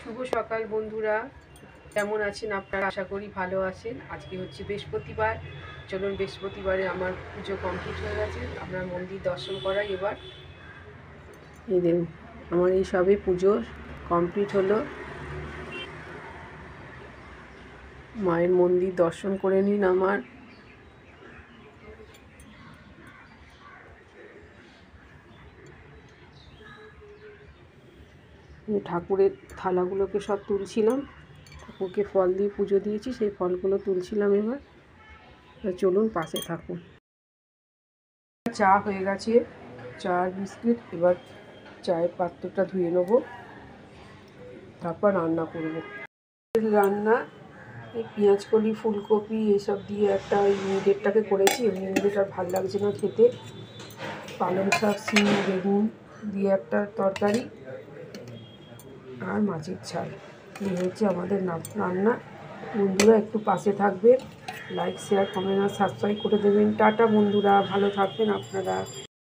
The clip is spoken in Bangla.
শুভ সকাল বন্ধুরা, কেমন আছেন আপনারা? আশা করি ভালো আছেন। আজকে হচ্ছে বৃহস্পতিবার। চলুন, বৃহস্পতিবারে আমার পুজো কমপ্লিট হয়ে গেছে। আমরা মন্দির দর্শন করাই এবার। এই দেখুন, আমার এই সবে পুজো কমপ্লিট হলো। মায়ের মন্দির দর্শন করে নিন আমার। ঠাকুরের থালাগুলোকে সব তুলছিলাম, ঠাকুরকে ফল দিয়ে পুজো দিয়েছি, সেই ফলগুলো তুলছিলাম এবার। চলুন, পাশে থাকুন। চা হয়ে গেছে, চা আর বিস্কিট। এবার চায়ের পাত্রটা ধুয়ে নেব, তারপর রান্না করব। রান্না এই পেঁয়াজকলি, ফুলকপি এসব দিয়ে একটা ইমিডিয়েটটাকে করেছি। ইমিডিয়েট আর ভালো লাগছে না খেতে। পালং শাক, শিম, বেগুন দিয়ে একটা তরকারি আর মাছের ঝাল। এই হচ্ছে আমাদের রান্না। বন্ধুরা একটু পাশে থাকবেন, লাইক, শেয়ার, কমেন্ট আর সাবস্ক্রাইব করে দেবেন। টাটা বন্ধুরা, ভালো থাকবেন আপনারা।